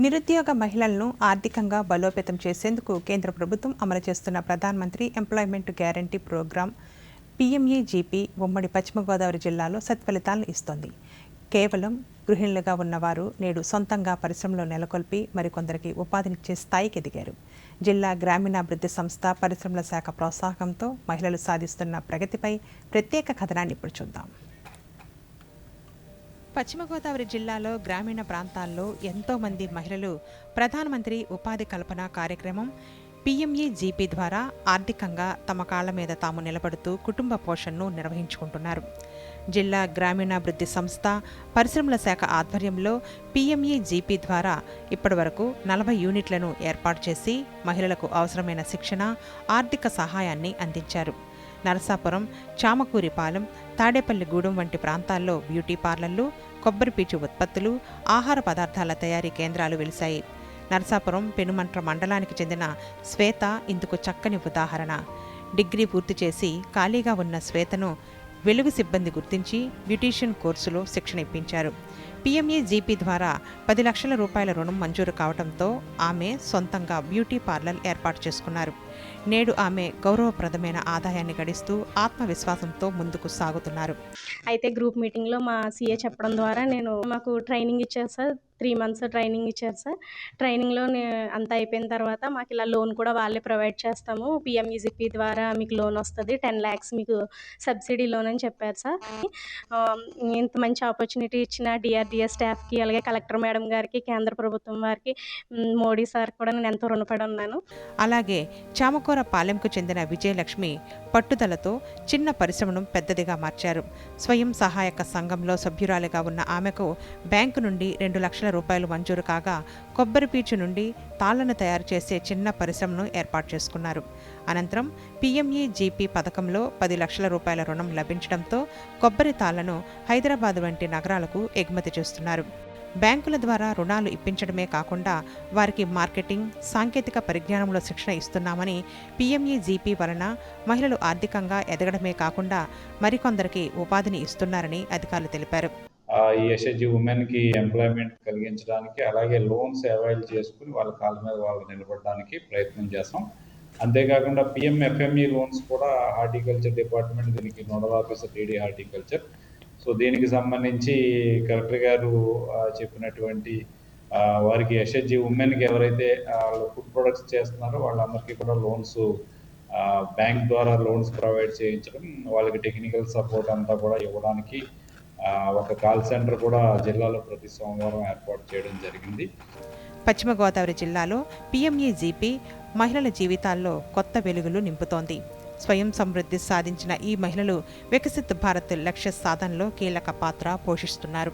నిరుద్యోగ మహిళలను ఆర్థికంగా బలోపేతం చేసేందుకు కేంద్ర ప్రభుత్వం అమలు చేస్తున్న ప్రధానమంత్రి ఎంప్లాయ్మెంట్ గ్యారంటీ ప్రోగ్రాం పీఎంఈజీపీ ఉమ్మడి పశ్చిమ గోదావరి జిల్లాలో సత్ఫలితాలను ఇస్తోంది. కేవలం గృహిణులుగా ఉన్నవారు నేడు సొంతంగా పరిశ్రమలో నెలకొల్పి మరికొందరికి ఉపాధినిచ్చే స్థాయికి ఎదిగారు. జిల్లా గ్రామీణాభివృద్ధి సంస్థ పరిశ్రమల శాఖ ప్రోత్సాహంతో మహిళలు సాధిస్తున్న ప్రగతిపై ప్రత్యేక కథనాన్ని ఇప్పుడు చూద్దాం. పశ్చిమ గోదావరి జిల్లాలో గ్రామీణ ప్రాంతాల్లో ఎంతోమంది మహిళలు ప్రధానమంత్రి ఉపాధి కల్పన కార్యక్రమం పీఎంఈజీపీ ద్వారా ఆర్థికంగా తమ కాళ్ల మీద తాము నిలబడుతూ కుటుంబ పోషణను నిర్వహించుకుంటున్నారు. జిల్లా గ్రామీణాభివృద్ధి సంస్థ పరిశ్రమల శాఖ ఆధ్వర్యంలో పీఎంఈజీపీ ద్వారా ఇప్పటివరకు 40 యూనిట్లను ఏర్పాటు చేసి మహిళలకు అవసరమైన శిక్షణ, ఆర్థిక సహాయాన్ని అందించారు. నరసాపురం, చామకూరిపాలెం, తాడేపల్లిగూడెం వంటి ప్రాంతాల్లో బ్యూటీ పార్లర్లు, కొబ్బరిపీచు ఉత్పత్తులు, ఆహార పదార్థాల తయారీ కేంద్రాలు వెలిశాయి. నరసాపురం పెనుమంట్ర మండలానికి చెందిన శ్వేత ఇందుకు చక్కని ఉదాహరణ. డిగ్రీ పూర్తి చేసి ఖాళీగా ఉన్న శ్వేతను వెలుగు సిబ్బంది గుర్తించి బ్యూటీషియన్ కోర్సులో శిక్షణ ఇప్పించారు. పీఎంఈజీపీ ద్వారా 10 లక్షల రూపాయల రుణం మంజూరు కావడంతో ఆమె సొంతంగా బ్యూటీ పార్లర్ ఏర్పాటు చేసుకున్నారు. నేడు ఆమె గౌరవప్రదమైన ఆదాయాన్ని గడిస్తూ ఆత్మవిశ్వాసంతో ముందుకు సాగుతున్నారు. అయితే గ్రూప్ మీటింగ్లో మా సీఏ చెప్పడం ద్వారా మాకు ట్రైనింగ్ ఇచ్చారు సార్. 3 మంత్స్ ట్రైనింగ్ ఇచ్చారు సార్. ట్రైనింగ్లో అంతా అయిపోయిన తర్వాత మాకు ఇలా లోన్ కూడా వాళ్ళే ప్రొవైడ్ చేస్తాము. పీఎంఈజీపీ ద్వారా మీకు లోన్ వస్తుంది, 10 lakhs మీకు సబ్సిడీ లోన్ అని చెప్పారు సార్. ఇంత మంచి ఆపర్చునిటీ ఇచ్చిన డిఆర్డిఎస్ స్టాఫ్కి, అలాగే కలెక్టర్ మేడం గారికి, కేంద్ర ప్రభుత్వం వారికి, మోడీ సార్ కూడా నేను ఎంతో రుణపడి ఉన్నాను. అలాగే చామకూర పాలెంకు చెందిన విజయలక్ష్మి పట్టుదలతో చిన్న పరిశ్రమను పెద్దదిగా మార్చారు. స్వయం సహాయక సంఘంలో సభ్యురాలిగా ఉన్న ఆమెకు బ్యాంకు నుండి 2 లక్షల రూపాయలు మంజూరు కాగా కొబ్బరిపీచు నుండి తాళ్లను తయారు చేసే చిన్న పరిశ్రమను ఏర్పాటు చేసుకున్నారు. అనంతరం పీఎంఈజీపీ పథకంలో 10 లక్షల రూపాయల రుణం లభించడంతో కొబ్బరి తాళ్లను హైదరాబాద్ వంటి నగరాలకు ఎగుమతి చేస్తున్నారు. బ్యాంకుల ద్వారా రుణాలు ఇప్పించడమే కాకుండా వారికి మార్కెటింగ్, సాంకేతిక పరిజ్ఞానంలో శిక్షణ ఇస్తున్నామని, పీఎంఈజీపీ వలన మహిళలు ఆర్థికంగా ఎదగడమే కాకుండా మరికొందరికి ఉపాధిని ఇస్తున్నారని అధికారులు తెలిపారు. ఈ ఎస్హెచ్జి ఉమెన్కి ఎంప్లాయ్మెంట్ కలిగించడానికి, అలాగే లోన్స్ అవైల్ చేసుకుని వాళ్ళ కాళ్ళ మీద వాళ్ళు నిలబడడానికి ప్రయత్నం చేస్తాం. అంతేకాకుండా పిఎంఎఫ్ఎంఈ లోన్స్ కూడా హార్టికల్చర్ డిపార్ట్మెంట్ దీనికి nodal officer DD horticulture. So దీనికి సంబంధించి కలెక్టర్ గారు చెప్పినటువంటి వారికి ఎస్హెచ్జి ఉమెన్కి ఎవరైతే ఫుడ్ ప్రొడక్ట్స్ చేస్తున్నారో వాళ్ళందరికీ కూడా లోన్స్ బ్యాంక్ ద్వారా లోన్స్ ప్రొవైడ్ చేయించడం, వాళ్ళకి టెక్నికల్ సపోర్ట్ అంతా కూడా ఇవ్వడానికి ఒక కాల్ సెంటర్ కూడా జిల్లాలో ప్రతి సోమవారం ఏర్పాటు చేయడం జరిగింది. పశ్చిమ గోదావరి జిల్లాలో పీఎంఈజీపీ మహిళల జీవితాల్లో కొత్త వెలుగులు నింపుతోంది. స్వయం సమృద్ధి సాధించిన ఈ మహిళలు వికసిత్ భారత్ లక్ష్య సాధనలో కీలక పాత్ర పోషిస్తున్నారు.